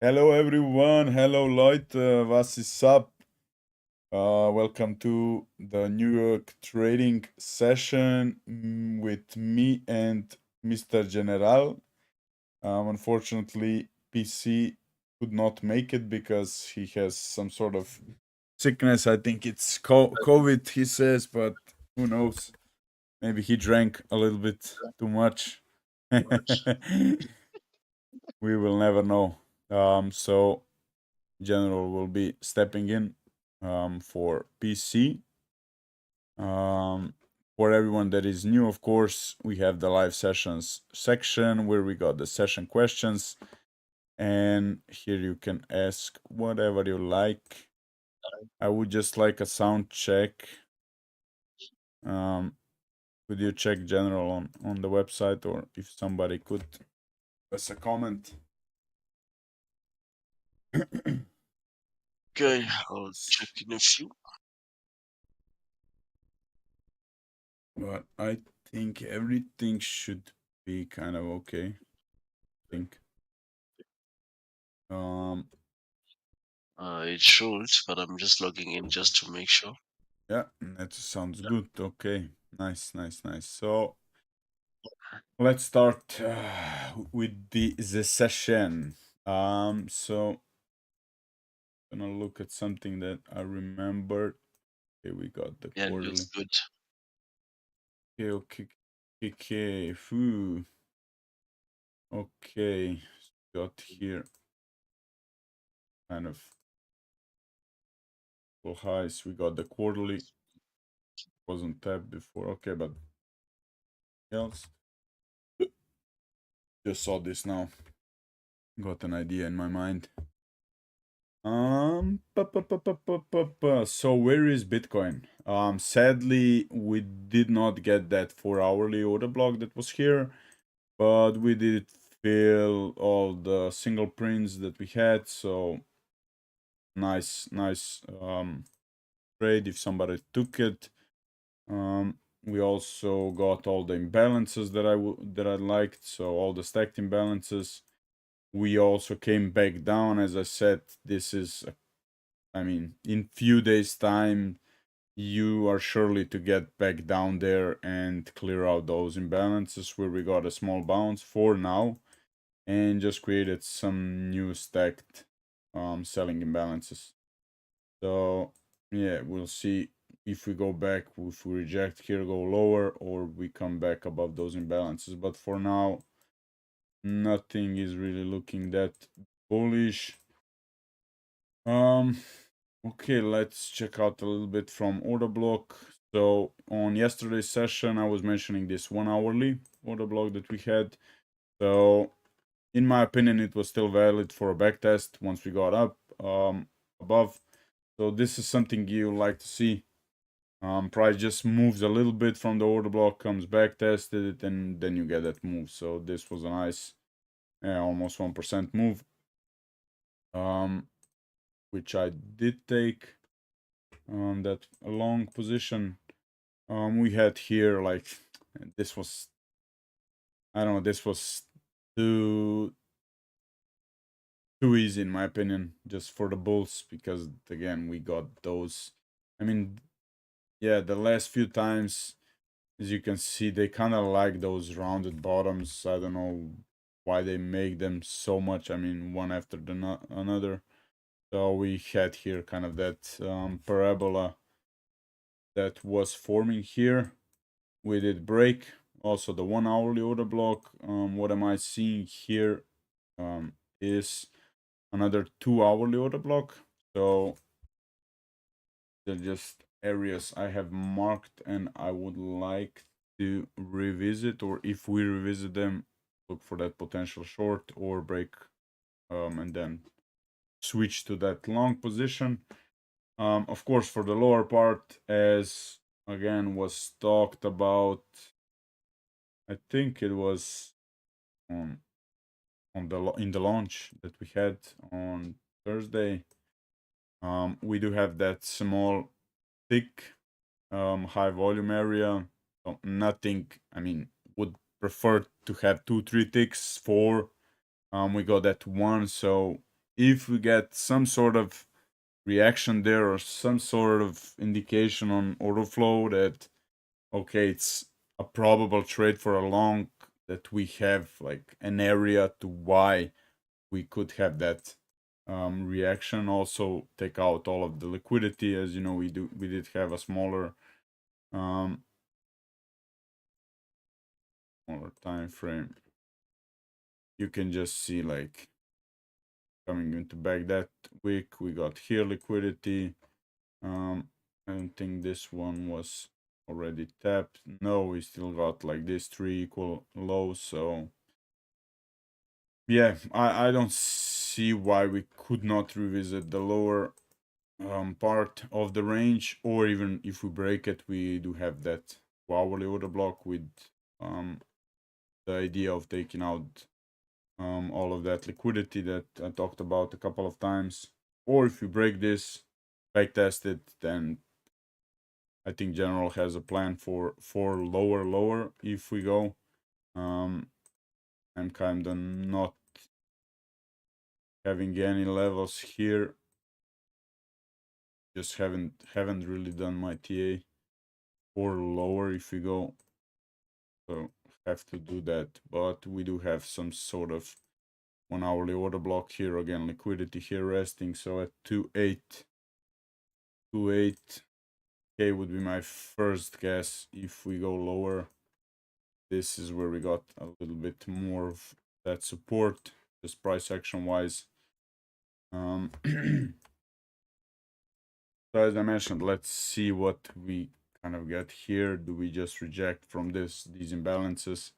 Hello everyone, hello Leute, was ist up? Welcome to the New York trading session with me and Mr. General. Unfortunately, PC could not make it because he has some sort of sickness. I think it's COVID, he says, but who knows? Maybe he drank a little bit too much. We will never know. So General will be stepping in for PC. For everyone that is new, of course, we have the live sessions section where we got the session questions, and here you can ask whatever you like. I would just like a sound check. Could you check General on the website, or if somebody could us a comment? Okay, I'll check in a few. But I think everything should be kind of okay. I think. Um, It should, but I'm just logging in just to make sure. yeah, that sounds good. Okay, nice. So let's start with the session. So gonna look at something that I remembered. Okay, we got the Yeah, it looks quarterly. good. Okay. Phew. Okay, got here kind of full highs. We got the quarterly. Wasn't tapped before. Okay, but else just saw this now. Got an idea in my mind. So where is Bitcoin? Sadly, we did not get that 4 hourly order block that was here, but we did fill all the single prints that we had. So nice trade if somebody took it. We also got all the imbalances that I liked. So all the stacked imbalances. We also came back down. As I said, this is I mean, in few days' time, you are surely to get back down there and clear out those imbalances where we got a small bounce for now and just created some new stacked selling imbalances. So yeah, we'll see if we go back, if we reject here, go lower, or we come back above those imbalances. But for now, nothing is really looking that bullish. Um, Okay, let's check out a little bit from order block. So on yesterday's session, I was mentioning this 1 hourly order block that we had. So in my opinion, it was still valid for a backtest once we got up above. So this is something you like to see. Price just moves a little bit from the order block, comes back, tested it, and then you get that move. So this was a nice, almost 1% move, which I did take. That a long position. We had here like this was I don't know, this was too too easy in my opinion, just for the Bulls because again we got those. I mean, yeah, the last few times, as you can see, they kind of like those rounded bottoms. I don't know why they make them so much. I mean, one after the another. So we had here kind of that parabola that was forming here. We did break also the 1 hourly order block. What am I seeing here is another 2 hourly order block. So they're just areas I have marked and I would like to revisit, or if we revisit them, look for that potential short or break, and then switch to that long position. Of course, for the lower part, as again was talked about, I think it was on the in the launch that we had on Thursday. We do have that small thick high volume area. So nothing. I mean, would prefer to have 2 3 ticks. 4. We got that one. So if we get some sort of reaction there or some sort of indication on order flow that okay, it's a probable trade for a long, that we have like an area to why we could have that reaction. Also take out all of the liquidity. As you know, we did have a um smaller time frame. You can just see like coming into back that week we got here liquidity. I don't think this one was already tapped. No, we still got like this three equal lows. So yeah, I don't see why we could not revisit the lower part of the range, or even if we break it, we do have that hourly order block with the idea of taking out all of that liquidity that I talked about a couple of times. Or if we break this, back test it, then I think General has a plan for lower if we go. I'm kind of not having any levels here. Just haven't really done my TA or lower if we go. So have to do that. But we do have some sort of 1 hourly order block here. Again, liquidity here resting. So at 2.8, 2.8k would be my first guess. If we go lower, this is where we got a little bit more of that support, just price action wise. So as I mentioned, let's see what we kind of get here. Do we just reject from these imbalances?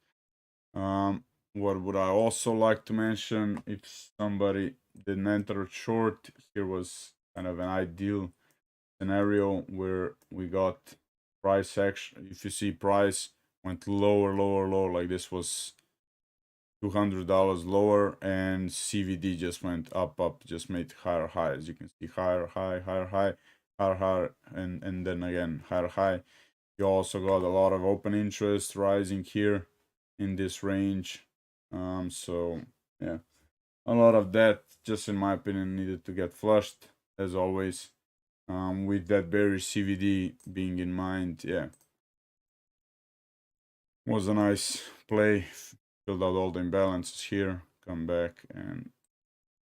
What would I also like to mention? If somebody didn't enter short, here was kind of an ideal scenario where we got price action. If you see price went lower, like this was $200 lower, and CVD just went up, just made higher highs. You can see higher high, higher high, and then again higher high. You also got a lot of open interest rising here in this range. So yeah, a lot of that, just in my opinion, needed to get flushed as always. With that bearish CVD being in mind, yeah, was a nice play. Filled out all the imbalances here, come back and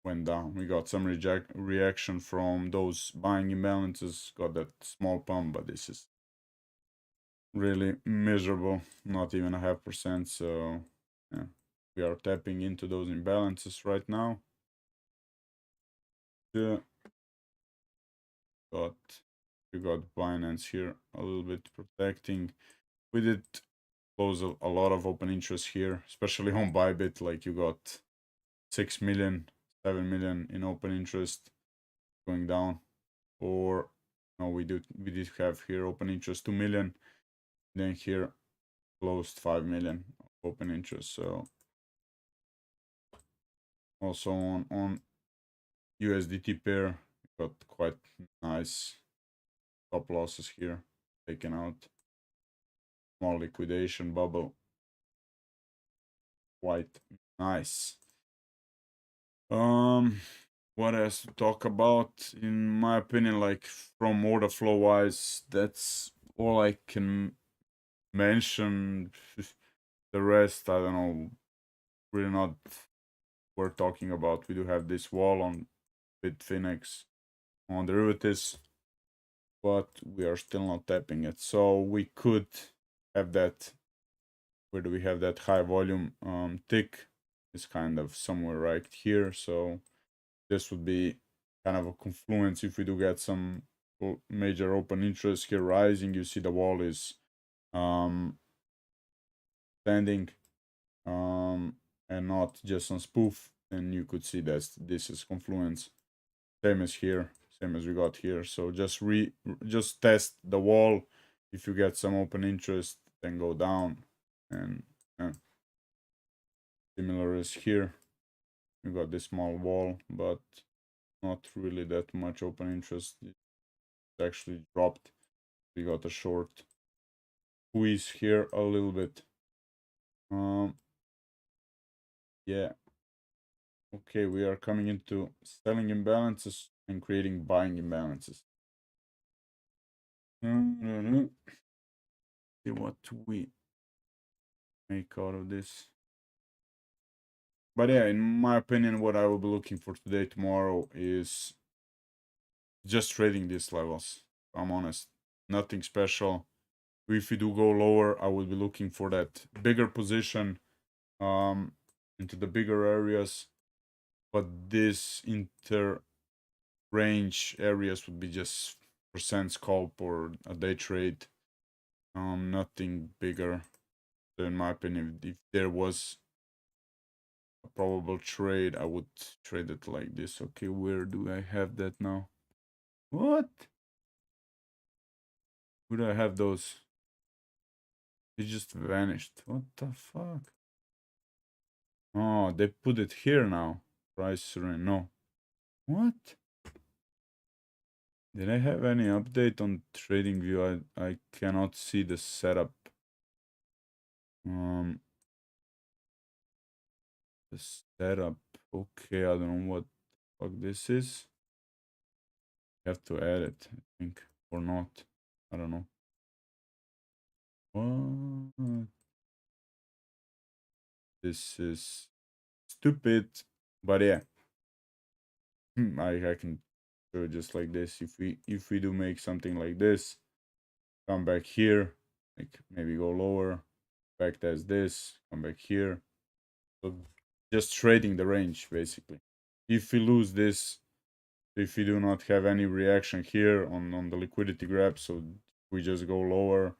went down. We got some reaction from those buying imbalances, got that small pump, but this is really miserable, not even a 0.5%. So yeah, we are tapping into those imbalances right now. Yeah, got we got Binance here a little bit protecting. We did close a lot of open interest here, especially on Bybit. Like you got 6 million, 7 million in open interest going down. Or no, we did have here open interest 2 million, then here closed 5 million open interest. So also on USDT pair got quite nice stop losses here taken out. Small liquidation bubble, quite nice. What else to talk about? In my opinion, like from order flow wise, that's all I can mention. The rest, I don't know, really not worth talking about. We do have this wall on Bitfinex on derivatives, but we are still not tapping it. So we could have that. Where do we have that high volume tick? Is kind of somewhere right here. So this would be kind of a confluence if we do get some major open interest here rising. You see the wall is standing and not just on spoof, and you could see that this is confluence, same as here, same as we got here. So just test the wall. If you get some open interest, then go down. And similar as here, you got this small wall, but not really that much open interest. It actually dropped. We got a short squeeze here a little bit. Yeah, Okay, we are coming into selling imbalances and creating buying imbalances. See what we make out of this. But yeah, in my opinion, what I will be looking for today, tomorrow is just trading these levels. I'm honest, nothing special. If we do go lower, I will be looking for that bigger position, into the bigger areas. But this inter range areas would be just percent scalp or a day trade. Nothing bigger. So in my opinion, if there was a probable trade, I would trade it like this. Okay, where do I have that now? What? Where do I have those? It just vanished. What the fuck? Oh, they put it here now. Price range. No. What? Did I have any update on TradingView? I cannot see the setup. Um, the setup. Okay, I don't know what fuck this is. Have to add it, I think, or not. I don't know. What? This is stupid, but yeah, I can do it just like this. If we do make something like this, come back here, like maybe go lower, back as this, come back here. So just trading the range basically. If we lose this, if we do not have any reaction here on the liquidity grab, so we just go lower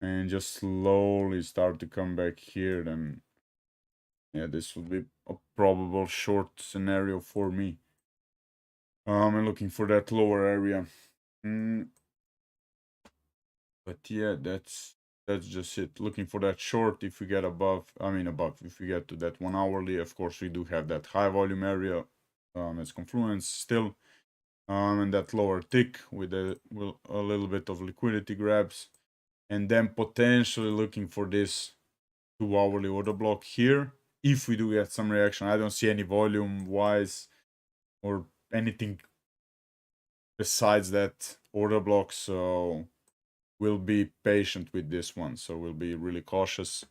and just slowly start to come back here, then yeah, this would be a probable short scenario for me. I'm looking for that lower area. Mm, but yeah, that's just it. Looking for that short. If we get above, I mean above, if we get to that 1 hourly, of course we do have that high volume area as confluence still, and that lower tick with a little bit of liquidity grabs, and then potentially looking for this 2 hourly order block here. If we do get some reaction, I don't see any volume wise or anything besides that order block, so we'll be patient with this one. So we'll be really cautious.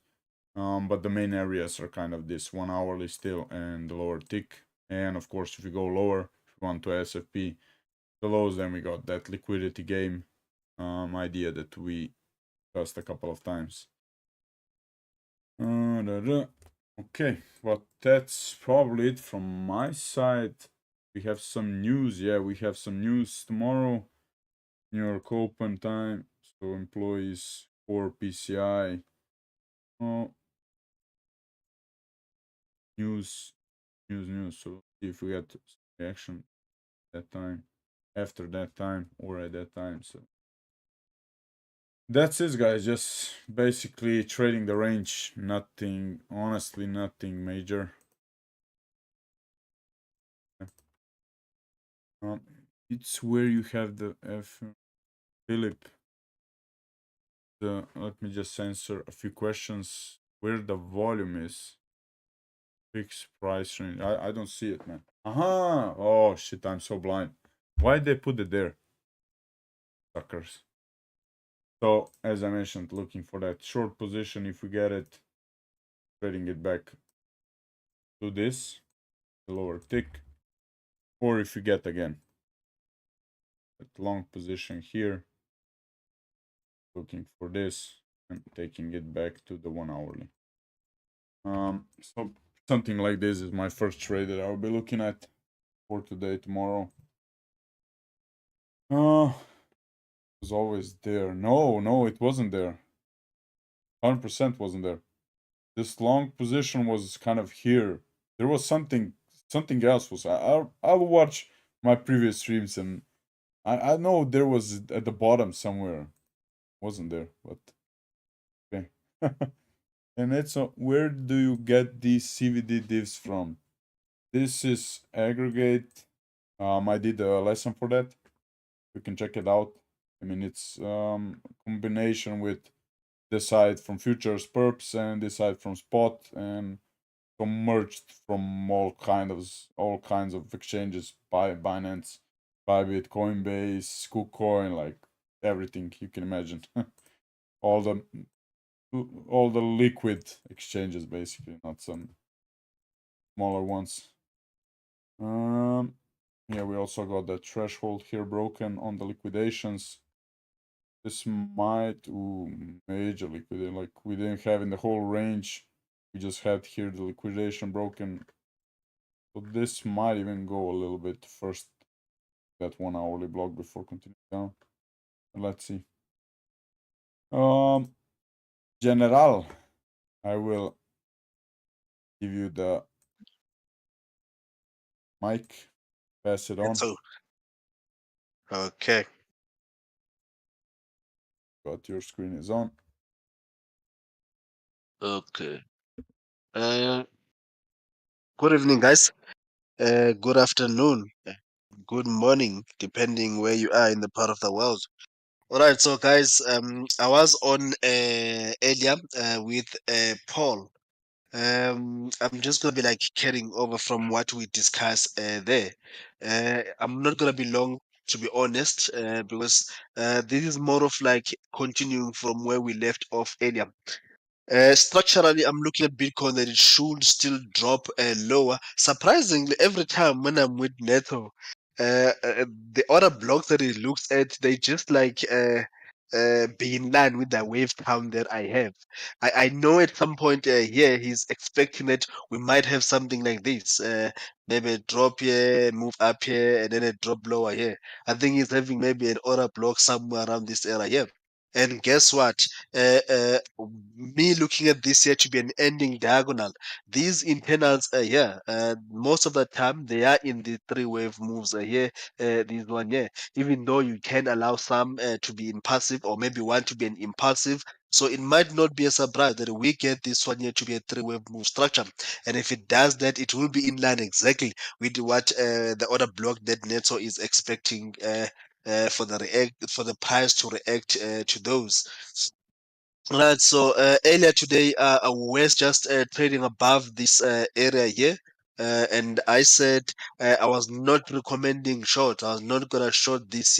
But the main areas are kind of this 1 hourly still and the lower tick. And of course, if we go lower, if we want to SFP the lows, then we got that liquidity game idea that we discussed a couple of times. Okay, but that's probably it from my side. We have some news. Yeah, we have some news tomorrow. New York Open time. So employees for PCI. Oh, news, news. So see if we get reaction that time, after that time, or at that time. So that's it, guys. Just basically trading the range. Nothing, honestly, nothing major. Um, it's where you have the F. Philip. Let me just answer a few questions. Where the volume is. Fixed price range. I don't see it, man. Aha! Oh shit, I'm so blind. Why they put it there? Suckers. So as I mentioned, looking for that short position. If we get it, trading it back to this, the lower tick. Or if we get again that long position here, looking for this and taking it back to the 1 hourly. So something like this is my first trade that I'll be looking at for today, tomorrow. It was always there. No, it wasn't there. 100% wasn't there. This long position was kind of here. There was something else was. I'll watch my previous streams and I know there was at the bottom somewhere. Wasn't there? But okay. And it's where do you get these CVD divs from? This is aggregate. I did a lesson for that. You can check it out. I mean, it's combination with this side from futures perps and this side from spot, and merged from all kinds of exchanges, Binance, Bybit, Coinbase, KuCoin, like everything you can imagine. all the all the liquid exchanges, basically, not some smaller ones. Yeah, we also got the threshold here broken on the liquidations. This might, major liquidate, like we didn't have in the whole range. We just had here the liquidation broken. So this might even go a little bit first, that 1 hourly block before continuing down. Let's see. General, I will give you the mic, pass it on. So, okay. Got your screen is on. Okay. Uh, Good evening, guys. Good afternoon. Good morning, depending where you are in the part of the world. All right, so guys, I was on earlier with Paul. I'm just gonna be like carrying over from what we discussed there. I'm not gonna be long, to be honest, because this is more of like continuing from where we left off earlier. Structurally, I'm looking at Bitcoin that it should still drop lower. Surprisingly, every time when I'm with Neto, the other blocks that he looks at, they just like be in line with the wave count that I have. I know at some point here he's expecting that we might have something like this. Maybe a drop here, move up here, and then a drop lower here. I think he's having maybe an order block somewhere around this area here. And guess what? Me looking at this here to be an ending diagonal. These internals are here. Most of the time they are in the three wave moves here. This one here. Even though you can allow some to be impulsive or maybe want to be an impulsive. So it might not be a surprise that we get this one here to be a three wave move structure. And if it does that, it will be in line exactly with what the other block that Neto is expecting. For the price to react to those. Right, so earlier today, I was just trading above this area here. And I said I was not recommending short. I was not gonna short this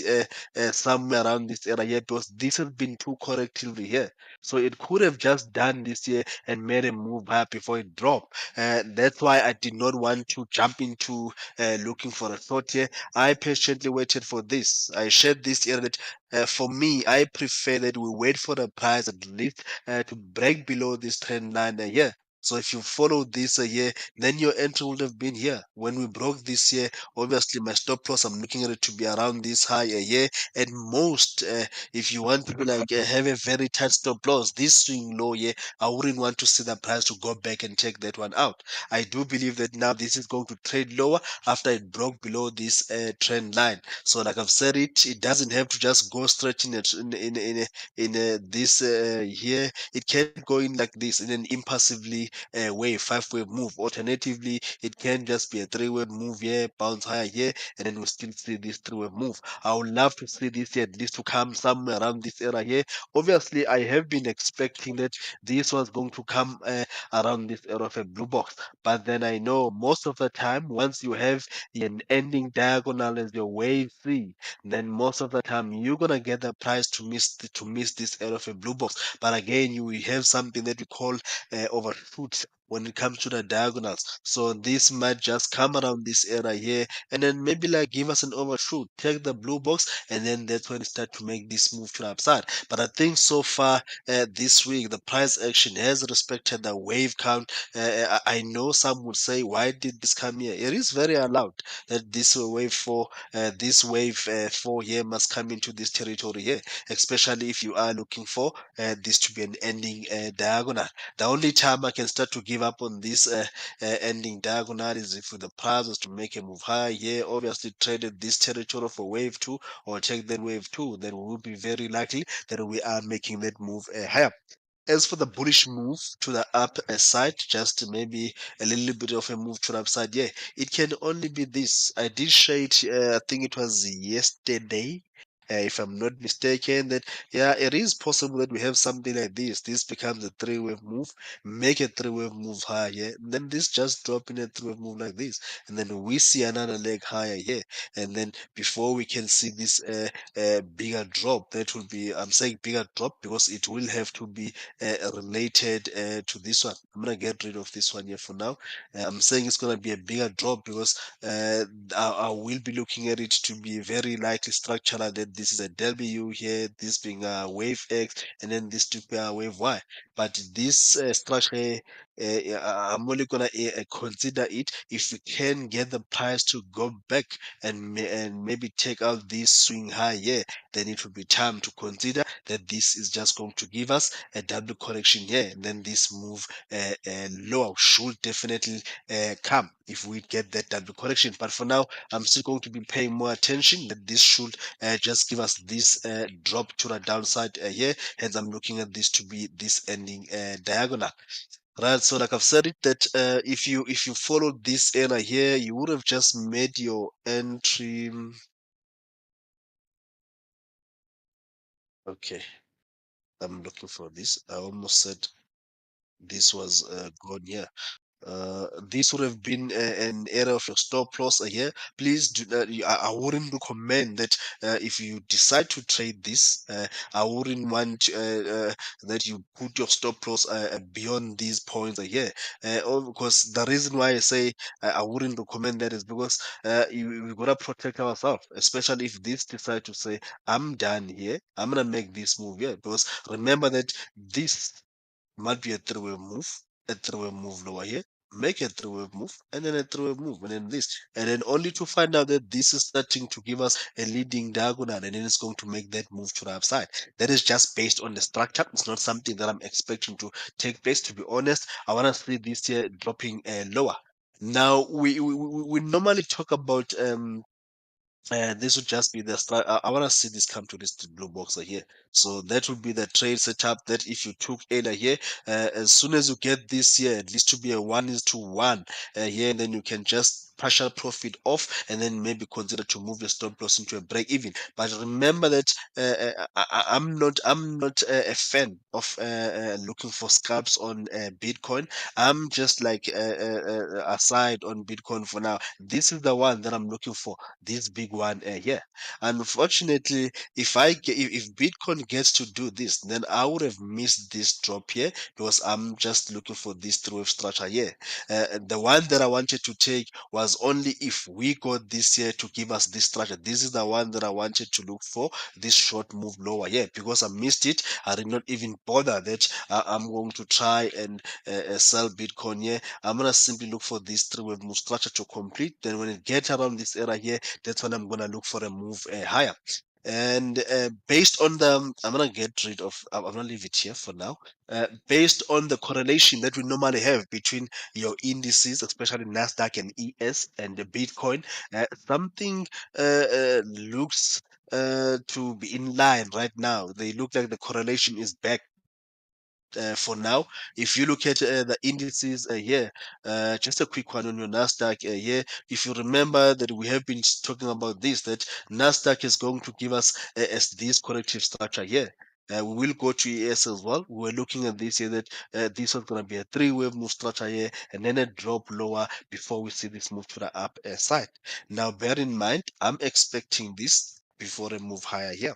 somewhere around this area here because this has been too correctively here. So it could have just done this here and made a move up before it dropped. That's why I did not want to jump into looking for a short here. I patiently waited for this. I shared this area that for me, I prefer that we wait for the price at least to break below this trend line here. So if you follow this here, then your entry would have been here. When we broke this here, obviously my stop loss, I'm looking at it to be around this high here. At most, if you want to be like have a very tight stop loss, this swing low here, I wouldn't want to see the price to go back and take that one out. I do believe that now this is going to trade lower after it broke below this trend line. So like I've said it doesn't have to just go straight in this here. It can go in like this in an impulsively way, five-wave move. Alternatively, it can just be a three-wave move here, bounce higher here, and then we still see this three-wave move. I would love to see this here at least to come somewhere around this area here. Obviously, I have been expecting that this was going to come around this area of a blue box, but then I know most of the time once you have an ending diagonal as your wave C, then most of the time you're gonna get the price to miss this area of a blue box. But again, you will have something that we call overshoot when it comes to the diagonals. So this might just come around this area here and then maybe like give us an overshoot, take the blue box, and then that's when it start to make this move to the upside. But I think so far this week the price action has respected the wave count. I know some would say, why did this come here? It is very allowed that this wave four here must come into this territory here, especially if you are looking for this to be an ending diagonal. The only time I can start to give up on this ending diagonal is if the price was to make a move high here, obviously traded this territory for wave two or take that wave two, then we would be very likely that we are making that move higher. As for the bullish move to the up side, just maybe a little bit of a move to the upside, yeah, it can only be this. I did share it, I think it was yesterday. if I'm not mistaken, that yeah, it is possible that we have something like this. This becomes a three-wave move, make a three-wave move higher, yeah, and then this just drop in a three-wave move like this, and then we see another leg higher here, and then before we can see this bigger drop, that will be, I'm saying bigger drop because it will have to be related to this one. I'm gonna get rid of this one here for now. I'm saying it's gonna be a bigger drop because I will be looking at it to be very likely structural, that this is a W here, this being a wave X, and then this to be a wave Y. But this structure, I'm only gonna consider it if we can get the price to go back and maybe take out this swing high here. Then it will be time to consider that this is just going to give us a double correction here, and then this move lower should definitely come if we get that double correction. But for now, I'm still going to be paying more attention that this should just give us this drop to the downside here. Hence, I'm looking at this to be this ending diagonal. Right, so like I've said it that if you followed this area here, you would have just made your entry. Okay, I'm looking for this. I almost said this was gone here. This would have been an area of your stop loss here. Please do not. I wouldn't recommend that if you decide to trade this. I wouldn't want that you put your stop loss beyond these points here. Because the reason why I say I wouldn't recommend that is because we gotta protect ourselves, especially if this decide to say I'm done here. I'm gonna make this move here because remember that this might be a three-way move, a three-way move lower here, make a three-way move, and then a three-way move, and then this. And then only to find out that this is starting to give us a leading diagonal, and then it's going to make that move to the upside. That is just based on the structure. It's not something that I'm expecting to take place. To be honest, I want to see this here dropping lower. Now, we normally talk about this would just be the start. I want to see this come to this blue box right here. So that would be the trade setup that if you took earlier here, as soon as you get this here, at least to be a 1:1 here, and then you can just partial profit off and then maybe consider to move your stop loss into a break even. But remember that I'm not a fan of looking for scalps on Bitcoin. I'm just like aside on Bitcoin for now. This is the one that I'm looking for, this big one here. Unfortunately, if Bitcoin gets to do this, then I would have missed this drop here because I'm just looking for this three-wave structure here. The one that I wanted to take was only if we got this here to give us this structure. This is the one that I wanted to look for, this short move lower here. Because I missed it, I did not even bother that I'm going to try and sell Bitcoin here. I'm gonna simply look for this three-wave move structure to complete. Then when it gets around this area here, that's when I'm gonna look for a move higher. And based on the, I'm gonna get rid of, I'm gonna leave it here for now. Based on the correlation that we normally have between your indices, especially Nasdaq and ES and the Bitcoin, something looks to be in line right now. They look like the correlation is back for now. If you look at the indices here, just a quick one on your Nasdaq here. If you remember that we have been talking about this, that Nasdaq is going to give us as this corrective structure here. We will go to ES as well. We were looking at this here that this was going to be a three-wave move structure here, and then a drop lower before we see this move to the up side. Now, bear in mind, I'm expecting this before a move higher here.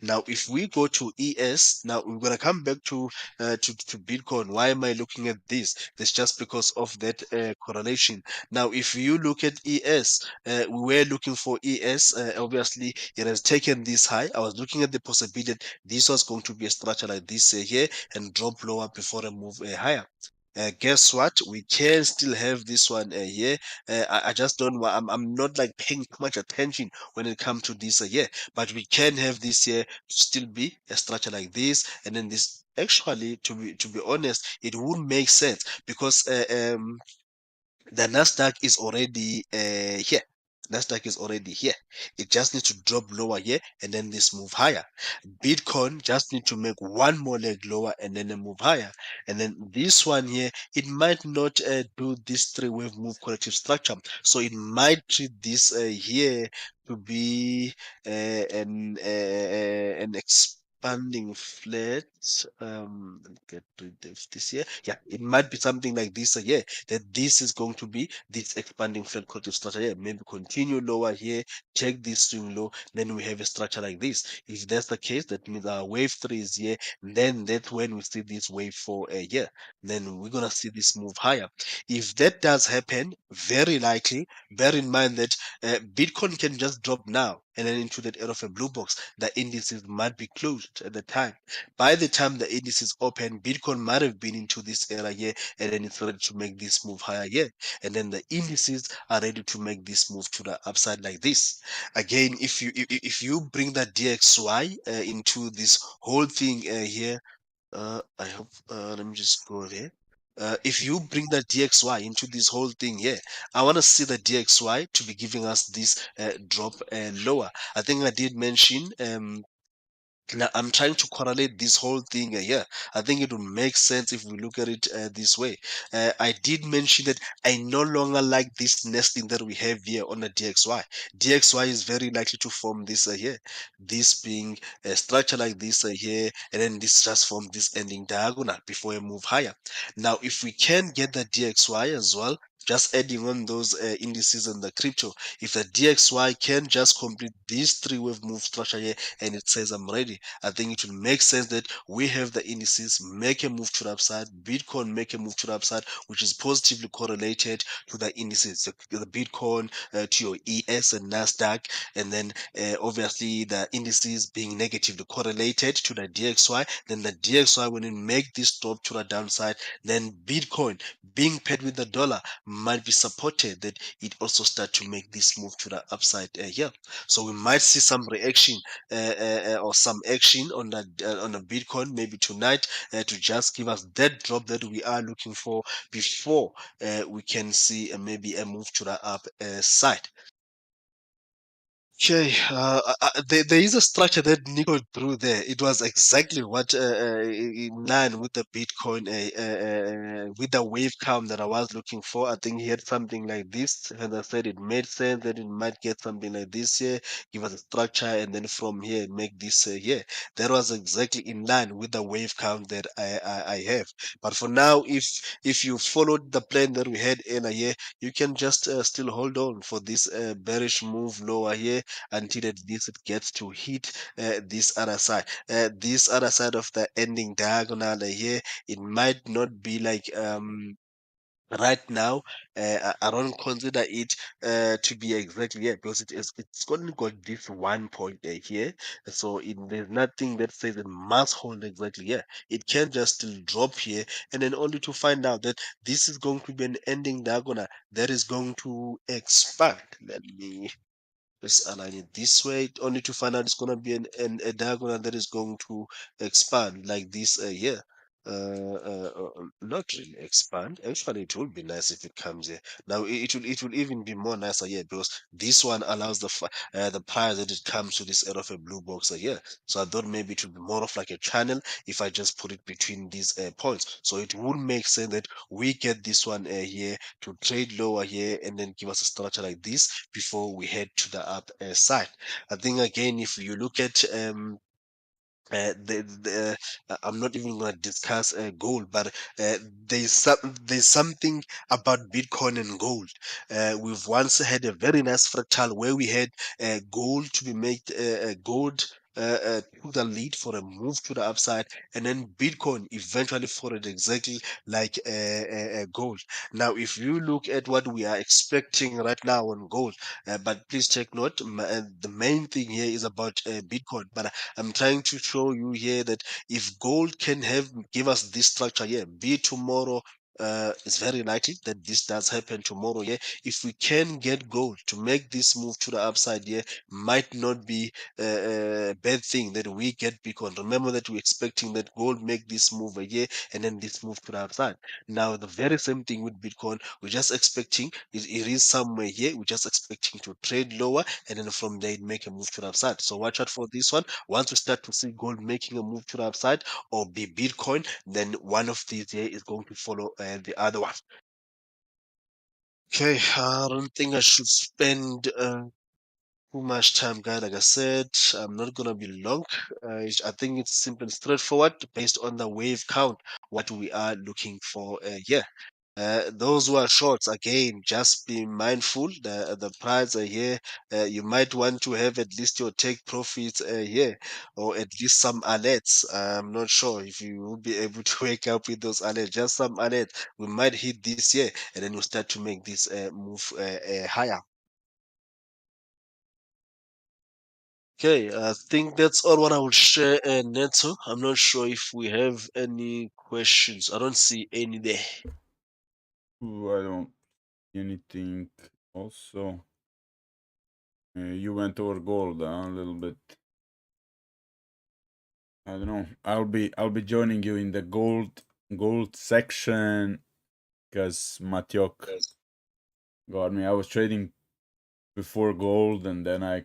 Now, if we go to ES, now we're gonna come back to Bitcoin. Why am I looking at this? It's just because of that correlation. Now, if you look at ES, we were looking for ES. Obviously, it has taken this high. I was looking at the possibility that this was going to be a structure like this here and drop lower before a move higher. Guess what? We can still have this one here. I just don't want. I'm not like paying too much attention when it comes to this here, but we can have this here still be a structure like this, and then this. Actually, to be honest, it would make sense because the Nasdaq is already here. Nasdaq is already here. It just needs to drop lower here and then this move higher. Bitcoin just need to make one more leg lower and then a move higher. And then this one here, it might not do this three-wave move corrective structure. So it might treat this here to be an expanding flat. Let me get rid of this here. Yeah, it might be something like this here. That this is going to be this expanding flat corrective structure here. Maybe continue lower here, check this swing low, then we have a structure like this. If that's the case, that means our wave 3 is here. Then that's when we see this wave 4 here. Then we're gonna see this move higher. If that does happen, very likely, bear in mind that Bitcoin can just drop now and then into that area of a blue box. The indices might be closed at the time. By the time the indices open, Bitcoin might have been into this area here, and then it's ready to make this move higher here. And then the indices are ready to make this move to the upside like this. Again, if you bring that DXY into this whole thing here, I hope let me just go there. If you bring the DXY into this whole thing here, I want to see the DXY to be giving us this drop lower. I think I did mention now, I'm trying to correlate this whole thing here. I think it will make sense if we look at it this way. I did mention that I no longer like this nesting that we have here on the DXY. DXY is very likely to form this here, this being a structure like this here, and then this just form this ending diagonal before we move higher. Now, if we can get the DXY as well, just adding on those indices on the crypto, if the DXY can just complete this three-wave move structure here and it says I'm ready, I think it will make sense that we have the indices make a move to the upside, Bitcoin make a move to the upside, which is positively correlated to the indices, the Bitcoin to your ES and Nasdaq, and then obviously the indices being negatively correlated to the DXY. Then the DXY when it make this drop to the downside, then Bitcoin being paired with the dollar might be supported that it also start to make this move to the upside here. So we might see some reaction or some action on the Bitcoin maybe tonight to just give us that drop that we are looking for before we can see maybe a move to the up side. Okay, there is a structure that Neco drew there. It was exactly what in line with the Bitcoin, with the wave count that I was looking for. I think he had something like this, and I said it made sense that it might get something like this here, give us a structure, and then from here make this here. That was exactly in line with the wave count that I have. But for now, if you followed the plan that we had earlier here, you can just still hold on for this bearish move lower here until at least it gets to hit this other side. This other side of the ending diagonal here, it might not be like right now. I don't consider it to be exactly here because it's only got this one point here, so there's nothing that says it must hold exactly here. It can just still drop here and then only to find out that this is going to be an ending diagonal that is going to expand. Let me just align it this way, only to find out it's going to be a diagonal that is going to expand like this here. Not really expand. Actually, it would be nice if it comes here. Now, it will even be more nicer here because this one allows the price that it comes to this area of a blue box here. So I thought maybe it would be more of like a channel if I just put it between these points. So it would make sense that we get this one here to trade lower here and then give us a structure like this before we head to the up side. I think again, if you look at I'm not even going to discuss gold, but there's something about Bitcoin and gold. We've once had a very nice fractal where we had gold to be made gold. To the lead for a move to the upside, and then Bitcoin eventually followed exactly like gold. Now, if you look at what we are expecting right now on gold, but please take note, the main thing here is about Bitcoin. But I'm trying to show you here that if gold can give us this structure here, be it tomorrow it's very likely that this does happen tomorrow. Yeah, if we can get gold to make this move to the upside, yeah, might not be a bad thing that we get Bitcoin. Remember that we're expecting that gold make this move a year and then this move to the upside. Now, the very same thing with Bitcoin, we're just expecting it is somewhere here. We're just expecting to trade lower and then from there it make a move to the upside. So watch out for this one. Once we start to see gold making a move to the upside or be Bitcoin, then one of these here is going to follow the other one. Okay, I don't think I should spend too much time, guy. Like I said, I'm not gonna be long. I think it's simple and straightforward based on the wave count, what we are looking for here. Those who are shorts, again, just be mindful. The price here, you might want to have at least your take profits here, or at least some alerts. I'm not sure if you will be able to wake up with those alerts. Just some alerts. We might hit this year, and then we'll start to make this move higher. Okay, I think that's all what I will share, Neto. I'm not sure if we have any questions. I don't see any there. Ooh, I don't see anything. Also, you went over gold a little bit. I don't know. I'll be joining you in the gold section because Matyok got me. I was trading before gold and then I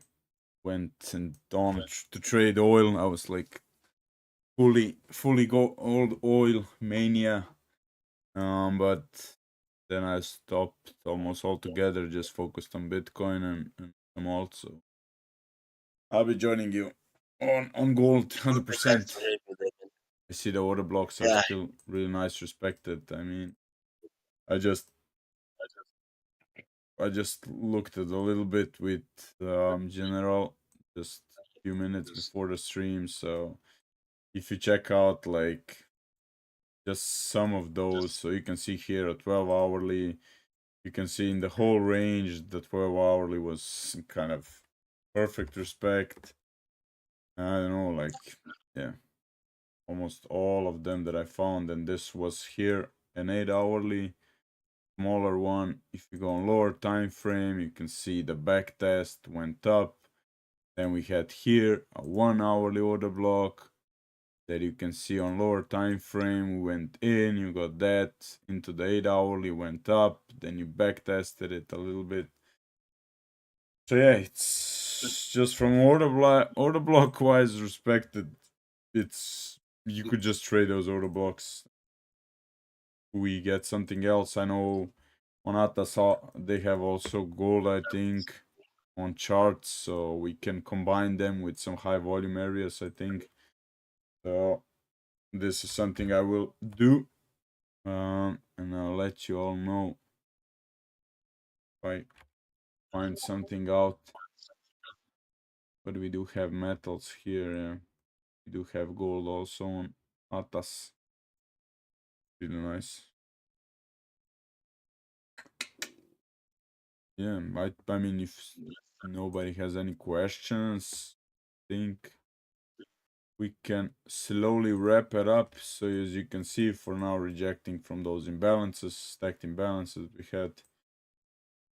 went and on to trade oil. I was like fully go old oil mania. But then I stopped almost altogether, just focused on Bitcoin and some alt. So I'll be joining you on gold Glad to 100%. have you there. I see the order blocks are Yeah, still really nice, respected. I mean, I just I just looked at a little bit with general just a few minutes before the stream. So if you check out like just some of those, so you can see here a 12 hourly, you can see in the whole range the 12 hourly was kind of perfect respect. I don't know, like yeah, almost all of them that I found, and this was here an 8 hourly smaller one. If you go on lower time frame, you can see the back test went up. Then we had here a 1 hourly order block that you can see on lower time frame. We went in, you got that into the 8 hourly, went up, then you back tested it a little bit. So yeah, it's just from order block wise respected. It's you could just trade those order blocks. We get something else. I know on Atas they have also gold, I think, on charts, so we can combine them with some high volume areas, I think. So this is something I will do, and I'll let you all know if I find something out. But we do have metals here. We do have gold also on Atas. Really nice. Yeah, I mean, if nobody has any questions, I think we can slowly wrap it up. So as you can see, for now, rejecting from those imbalances, stacked imbalances we had.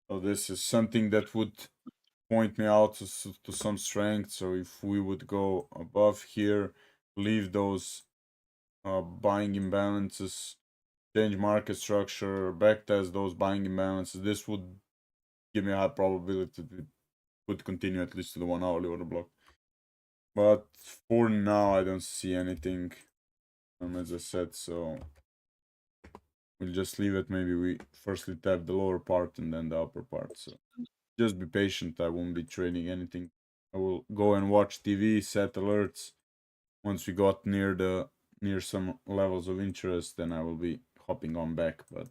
So this is something that would point me out to some strength. So if we would go above here, leave those buying imbalances, change market structure, backtest those buying imbalances, this would give me a high probability that it would continue at least to the 1 hourly order block. But for now, I don't see anything, as I said, so we'll just leave it. Maybe we firstly tap the lower part and then the upper part. So just be patient. I won't be trading anything. I will go and watch TV, set alerts. Once we got near some levels of interest, then I will be hopping on back. But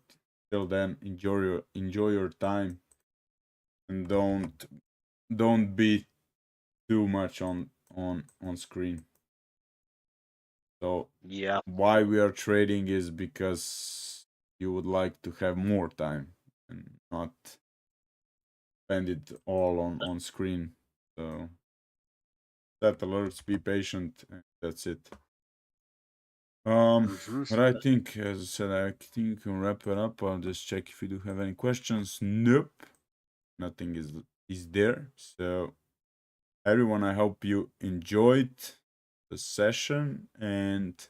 till then, enjoy your time and don't be too much on screen. So yeah, why we are trading is because you would like to have more time and not spend it all on screen. So set alerts, be patient, and that's it. Mhm. But I think, as I said, I think we can wrap it up. I'll just check if you do have any questions. Nope, nothing is there. So everyone, I hope you enjoyed the session, and